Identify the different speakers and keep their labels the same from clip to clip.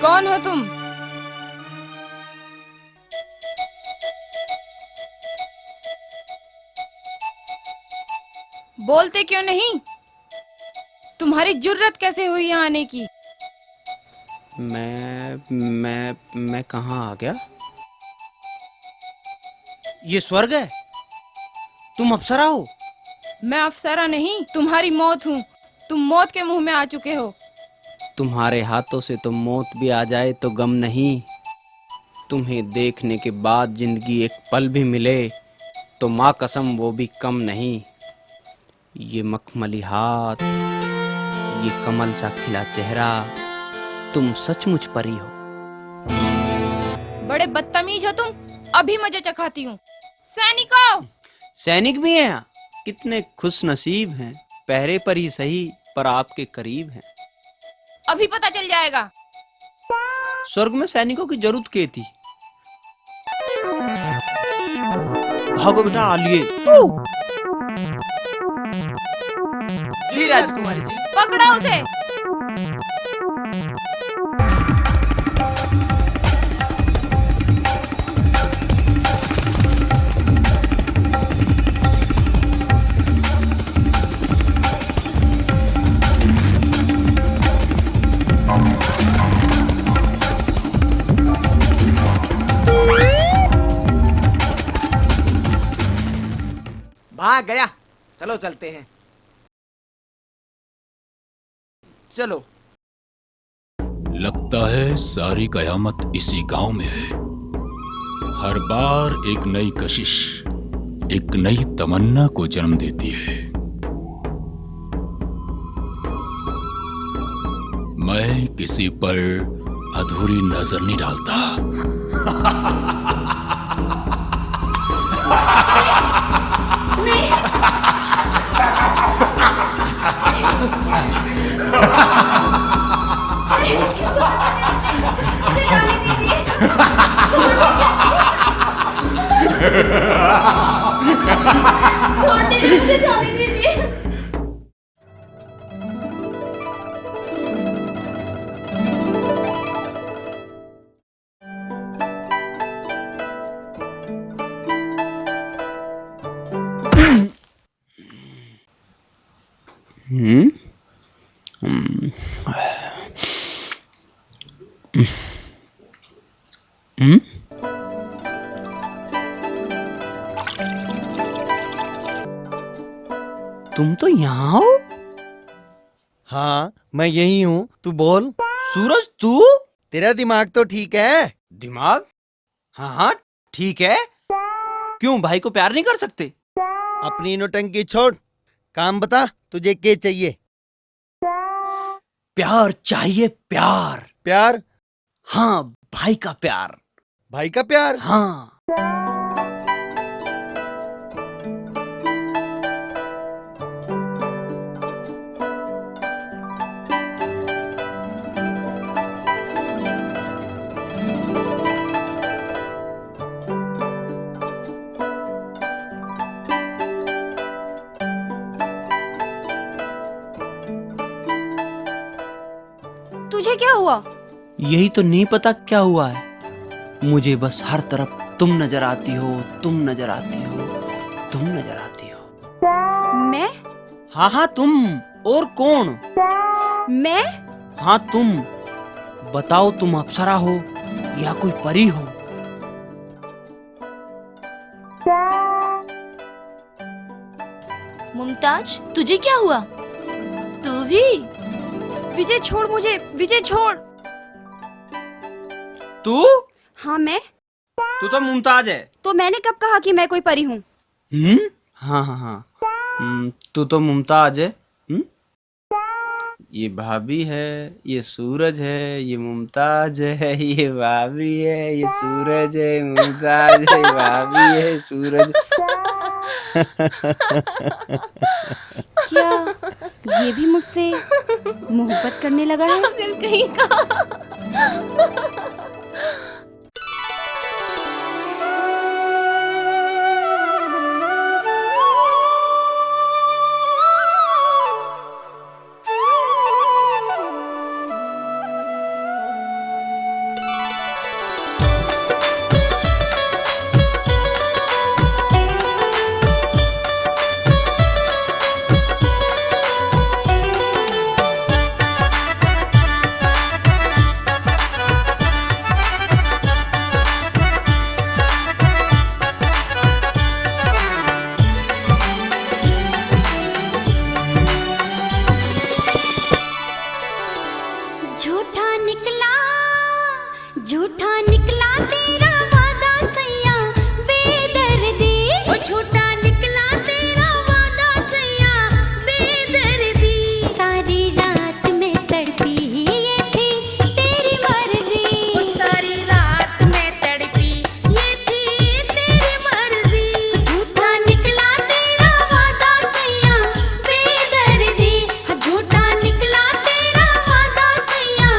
Speaker 1: कौन हो तुम? बोलते क्यों नहीं? तुम्हारी जुर्रत कैसे हुई यहाँ आने की?
Speaker 2: मैं कहाँ आ गया? ये स्वर्ग है? तुम अप्सरा हो?
Speaker 1: मैं अप्सरा नहीं, तुम्हारी मौत हूँ। तुम मौत के मुंह में आ चुके हो।
Speaker 2: तुम्हारे हाथों से तो मौत भी आ जाए तो गम नहीं। तुम्हें देखने के बाद जिंदगी एक पल भी मिले तो माँ कसम वो भी कम नहीं। ये मखमली हाथ, ये कमल सा खिला चेहरा, तुम सचमुच परी हो।
Speaker 1: बड़े बदतमीज हो तुम। अभी मजे चखाती हूँ। सैनिकों!
Speaker 2: सैनिक भी हैं यहाँ? कितने खुश नसीब हैं, पहरे पर ही सही पर आपके करीब हैं।
Speaker 1: अभी पता चल जाएगा।
Speaker 2: स्वर्ग में सैनिकों की जरूरत क्या थी? भागो बेटा, आलिए।
Speaker 3: जी राजकुमारी जी।
Speaker 1: पकड़ो उसे।
Speaker 3: भाग गया। चलो चलते हैं। चलो।
Speaker 4: लगता है सारी कयामत इसी गांव में है। हर बार एक नई कशिश, एक नई तमन्ना को जन्म देती है। मैं किसी पर अधूरी नजर नहीं डालता।
Speaker 5: छोड़ दीजिए, मुझे जाने दीजिए।
Speaker 2: हम्म हम्म हम्म तुम तो यहाँ हो?
Speaker 6: हाँ, मैं यही हूँ। तू बोल।
Speaker 2: सूरज, तू?
Speaker 6: तेरा दिमाग तो ठीक है?
Speaker 2: दिमाग? हाँ हाँ, ठीक है। क्यों, भाई को प्यार नहीं कर सकते?
Speaker 6: अपनी नौटंकी छोड़, काम बता, तुझे क्या चाहिए?
Speaker 2: प्यार चाहिए, प्यार।
Speaker 6: प्यार?
Speaker 2: हाँ, भाई का प्यार।
Speaker 6: भाई का प्यार?
Speaker 2: हाँ।
Speaker 5: तुझे क्या हुआ?
Speaker 2: यही तो नहीं पता क्या हुआ है। मुझे बस हर तरफ तुम नजर आती हो, तुम नजर आती हो, तुम नजर आती हो।
Speaker 5: मैं?
Speaker 2: हाँ हाँ, तुम। और कौन?
Speaker 5: मैं?
Speaker 2: हाँ, तुम। बताओ, तुम अप्सरा हो या कोई परी हो?
Speaker 7: मुमताज, तुझे क्या हुआ? तू भी?
Speaker 5: विजय छोड़ मुझे, विजय छोड़।
Speaker 2: तू?
Speaker 5: हाँ मैं।
Speaker 2: तू तो मुमताज है।
Speaker 5: तो मैंने कब कहा कि मैं कोई परी हूँ?
Speaker 2: हाँ हाँ हाँ। तू तो मुमताज है। ये भाभी है, ये सूरज है, ये मुमताज है, ये भाभी है, ये सूरज है, मुमताज है, ये भाभी है, सूरज।
Speaker 5: क्या ये भी मुझसे मोहब्बत करने लगा है?
Speaker 7: पागल कहीं का।
Speaker 8: झूठा निकला तेरा वादा सैया बेदर्दी, ओ झूठा निकला तेरा वादा सैया बेदर्दी। सारी रात में तड़पी ये थी तेरी मर्जी, ओ सारी रात में तड़पी ये थी तेरी मर्जी। झूठा निकला तेरा वादा सैया बेदर्दी, झूठा निकला तेरा वादा सैया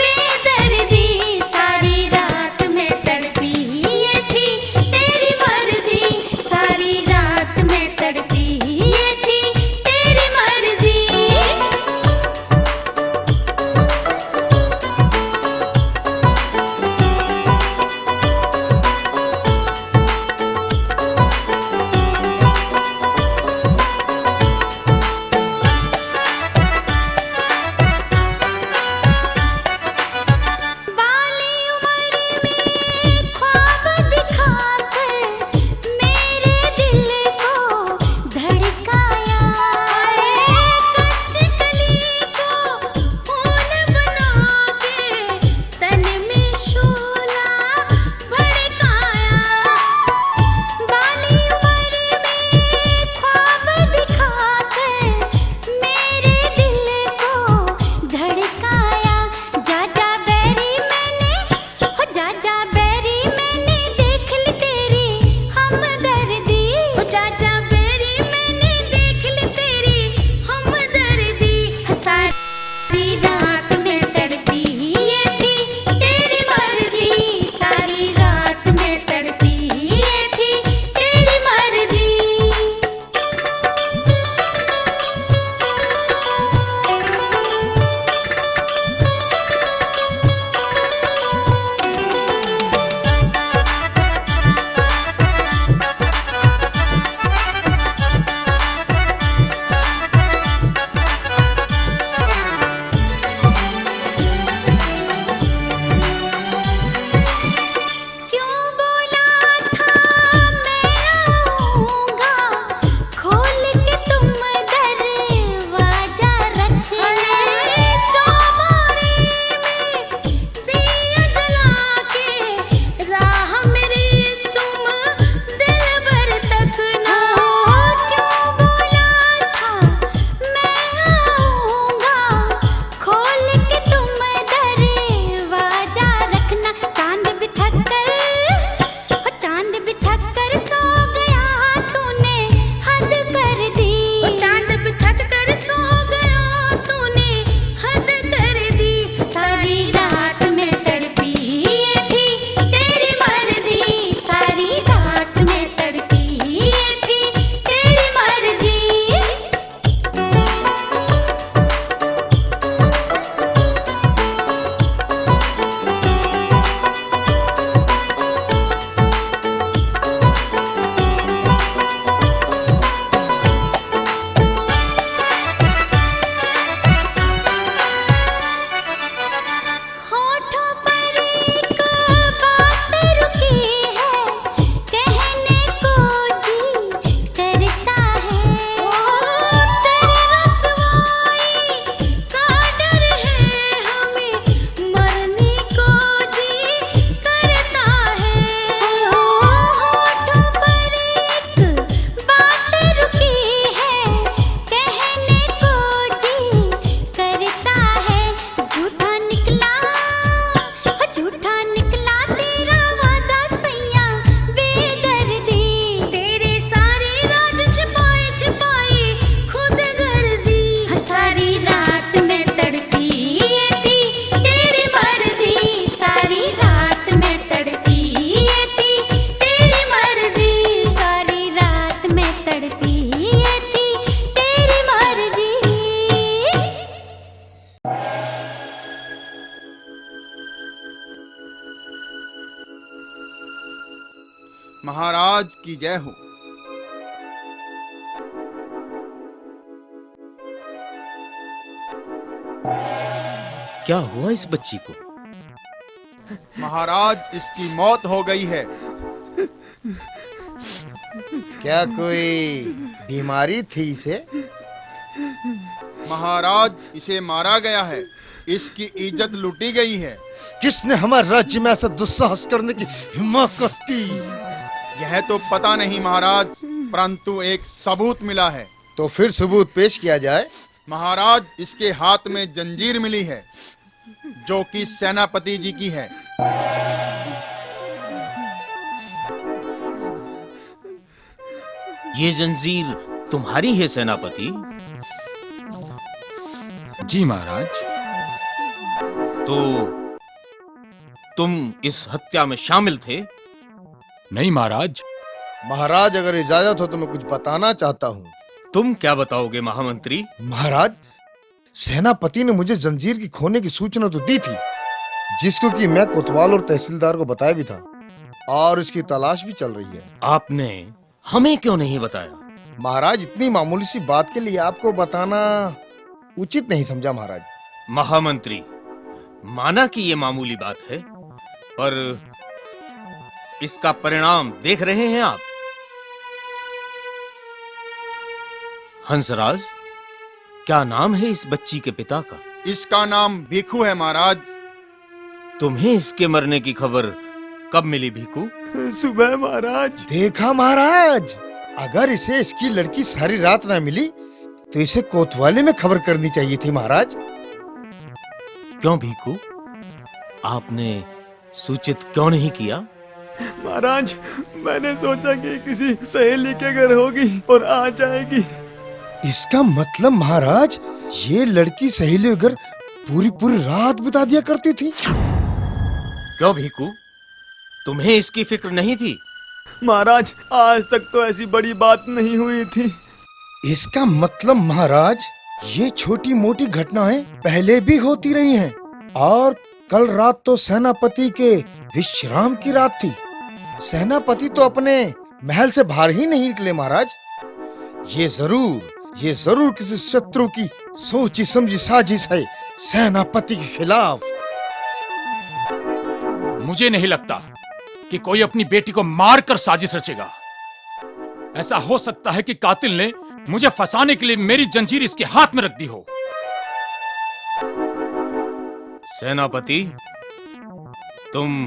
Speaker 8: बेदर्दी। सारी रात में तड़पी ये थी तेरी मर्जी, सारी रात में तड़पी ये थी तेरी मर्जी। बाली उम्र में ख्वाब दिखाकर मेरे दिल को धड़काया, कच्ची कली को फूल बना के तन में शोला भड़काया। बाली उम्र में ख्वाब दिखाकर मेरे दिल को धड़काया। जाजा बैरी मैंने, हो जाजा बैरी मैंने देख ली तेरी हमदर्दी, हो जाजा बैरी मैंने देख ली तेरी हमदर्दी। सारी रात में तड़पी ये थी तेरी मर्जी, सारी रात में तड़पी ये थी तेरी मर्जी। क्यों बोला था मैं आऊंगा, खोल के तुम दरवाजा रखना। चौबारे में दिया जला के राह मेरी तुम दिलबर तकना। क्यों बोला था मैं आऊंगा, खोल के तुम दरवाजा रखना। चांद भी थक कर, हो चांद भी थक कर सो गया तूने हद कर दी, हो चांद भी थक कर सो गया तूने हद कर दी। सारी रात में तड़पी ये थी तेरी मर्जी, सारी रात में तड़पी ये थी तेरी मर्जी। होठों पर एक बात रुकी है, कहने को जी करता है। तेरी रसवाई का डर है हमें, मरने को जी करता है। होठों पर एक बात रुकी है, कहने को जी करता है। झूठा निकला, झूठा निकला तेरा वादा सैया बेदर्दी, तेरे सारे राज छिपाए छिपाए खुद गर्जी। सारी रात में तड़पी ये थी तेरी मर्जी, सारी रात में तड़पी ये थी तेरी मर्जी, सारी रात में तड़पी ये थी तेरी मर्जी।
Speaker 9: महाराज की जय हो।
Speaker 10: क्या हुआ इस बच्ची को?
Speaker 9: महाराज इसकी मौत हो गई है।
Speaker 6: क्या कोई बीमारी थी इसे?
Speaker 9: महाराज इसे मारा गया है, इसकी इज्जत लूटी गई है।
Speaker 6: किसने हमारे राज्य में ऐसा दुस्साहस करने की हिम्मत की?
Speaker 9: यह तो पता नहीं महाराज, परंतु एक सबूत मिला है।
Speaker 6: तो फिर सबूत पेश किया जाए।
Speaker 9: महाराज, इसके हाथ में जंजीर मिली है जो कि सेनापति जी की है।
Speaker 10: ये जंजीर तुम्हारी है सेनापति?
Speaker 4: जी महाराज।
Speaker 10: तो तुम इस हत्या में शामिल थे?
Speaker 4: नहीं महाराज।
Speaker 6: महाराज, अगर इजाजत हो तो मैं कुछ बताना चाहता हूँ।
Speaker 10: तुम क्या बताओगे महामंत्री?
Speaker 6: महाराज, सेनापति ने मुझे जंजीर की खोने की सूचना तो दी थी, जिसको कि मैं कोतवाल और तहसीलदार को बताया भी था, और इसकी तलाश भी चल रही है।
Speaker 10: आपने हमें क्यों नहीं बताया?
Speaker 6: महाराज, इतनी मामूली सी बात के लिए आपको बताना उचित नहीं समझा महाराज।
Speaker 10: महामंत्री, माना कि ये मामूली बात है, पर इसका परिणाम देख रहे हैं आप। हंसराज, क्या नाम है इस बच्ची के पिता का?
Speaker 9: इसका नाम भीखू है महाराज।
Speaker 10: तुम्हें इसके मरने की खबर कब मिली भीखू?
Speaker 3: सुबह महाराज।
Speaker 6: देखा महाराज, अगर इसे इसकी लड़की सारी रात ना मिली तो इसे कोतवाली में खबर करनी चाहिए थी महाराज।
Speaker 10: क्यों भीखू, आपने सूचित क्यों नहीं किया?
Speaker 3: महाराज, मैंने सोचा कि किसी सहेली के घर होगी और आ जाएगी।
Speaker 6: इसका मतलब महाराज, ये लड़की सहेली घर पूरी पूरी रात बिता दिया करती थी।
Speaker 10: क्यों भीखू, तुम्हें इसकी फिक्र नहीं थी?
Speaker 3: महाराज, आज तक तो ऐसी बड़ी बात नहीं हुई थी।
Speaker 6: इसका मतलब महाराज, ये छोटी मोटी घटनाएं पहले भी होती रही हैं, और कल रात तो सेनापति के विश्राम की रात थी। सेनापति तो अपने महल से बाहर ही नहीं निकले महाराज। ये जरूर किसी शत्रु की सोची समझी साजिश है सेनापति के खिलाफ।
Speaker 4: मुझे नहीं लगता कि कोई अपनी बेटी को मारकर साजिश रचेगा। ऐसा हो सकता है कि कातिल ने मुझे फंसाने के लिए मेरी जंजीर इसके हाथ में रख दी हो।
Speaker 10: सेनापति, तुम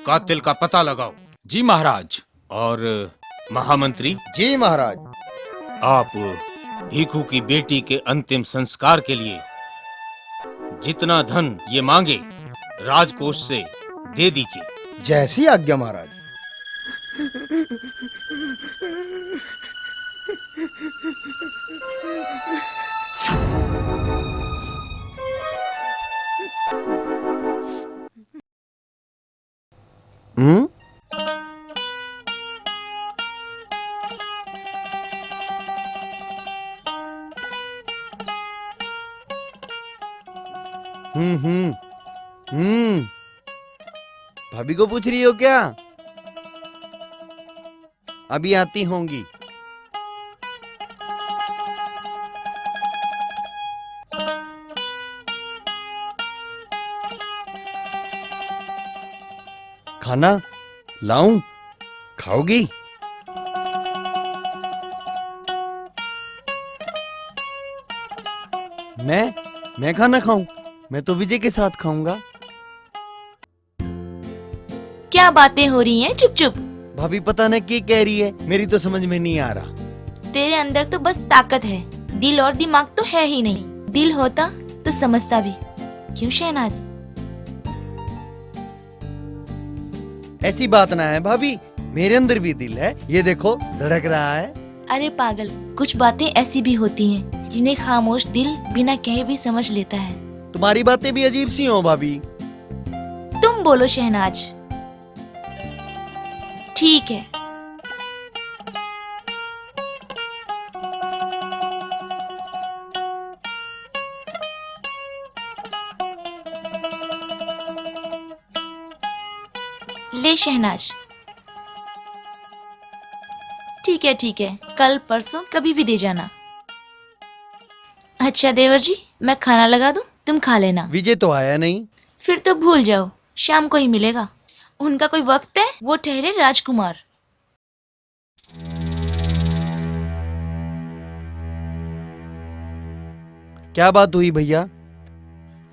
Speaker 10: कातिल का पता लगाओ।
Speaker 4: जी महाराज।
Speaker 10: और महामंत्री?
Speaker 6: जी महाराज।
Speaker 10: आप भीखू की बेटी के अंतिम संस्कार के लिए जितना धन ये मांगे राजकोष से दे दीजिए।
Speaker 6: जैसी आज्ञा महाराज।
Speaker 3: भाभी को पूछ रही हो क्या? अभी आती होंगी। खाना लाऊं? खाओगी? मैं खाना खाऊं? मैं तो विजय के साथ खाऊंगा।
Speaker 7: क्या बातें हो रही हैं? चुप चुप।
Speaker 3: भाभी पता नहीं क्या कह रही है, मेरी तो समझ में नहीं आ रहा।
Speaker 7: तेरे अंदर तो बस ताकत है, दिल और दिमाग तो है ही नहीं। दिल होता तो समझता भी। क्यों शहनाज?
Speaker 3: ऐसी बात ना है भाभी, मेरे अंदर भी दिल है, ये देखो धड़क रहा है।
Speaker 7: अरे पागल, कुछ बातें ऐसी भी होती हैं जिन्हें खामोश दिल बिना कहे भी समझ लेता है।
Speaker 3: तुम्हारी बातें भी अजीब सी हो भाभी।
Speaker 7: तुम बोलो शहनाज। ठीक है। ले शहनाज। ठीक है, कल परसों कभी भी दे जाना। अच्छा देवर जी, मैं खाना लगा दूं, तुम खा लेना।
Speaker 3: विजय तो आया नहीं।
Speaker 7: फिर तो भूल जाओ, शाम को ही मिलेगा। उनका कोई वक्त है, वो ठहरे राजकुमार।
Speaker 3: क्या बात हुई भैया?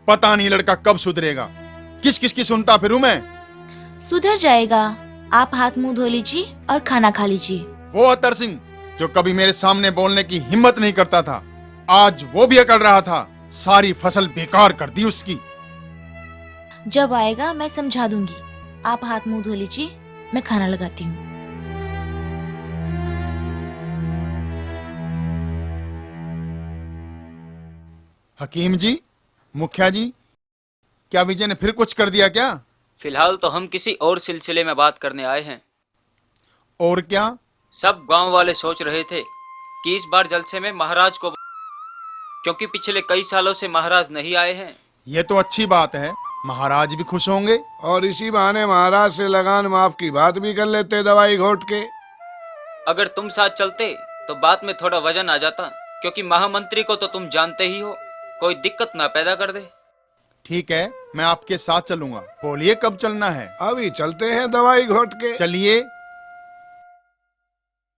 Speaker 9: पता नहीं लड़का कब सुधरेगा। किस किस की सुनता फिरूं मैं?
Speaker 7: सुधर जाएगा। आप हाथ मुंह धो लीजिए और खाना खा लीजिए।
Speaker 9: वो अतर सिंह जो कभी मेरे सामने बोलने की हिम्मत नहीं करता था, आज वो भी अकड़ रहा था। सारी फसल बेकार कर दी उसकी।
Speaker 7: जब आएगा मैं समझा दूंगी। आप हाथ मुंह धो लीजिए, मैं खाना लगाती हूँ।
Speaker 9: हकीम जी, मुखिया जी, क्या विजय ने फिर कुछ कर दिया क्या?
Speaker 2: फिलहाल तो हम किसी और सिलसिले में बात करने आए हैं।
Speaker 9: और क्या?
Speaker 2: सब गांव वाले सोच रहे थे कि इस बार जलसे में महाराज को, क्योंकि पिछले कई सालों से महाराज नहीं आए हैं।
Speaker 9: ये तो अच्छी बात है, महाराज भी खुश होंगे।
Speaker 11: और इसी बहाने महाराज से लगान माफ की बात भी कर लेते दवाई घोट के।
Speaker 2: अगर तुम साथ चलते तो बात में थोड़ा वजन आ जाता, क्योंकि महामंत्री को तो तुम जानते ही हो, कोई दिक्कत ना पैदा कर दे।
Speaker 9: ठीक है, मैं आपके साथ चलूंगा। बोलिए कब चलना है?
Speaker 11: अभी चलते हैं दवाई घोट के।
Speaker 9: चलिए।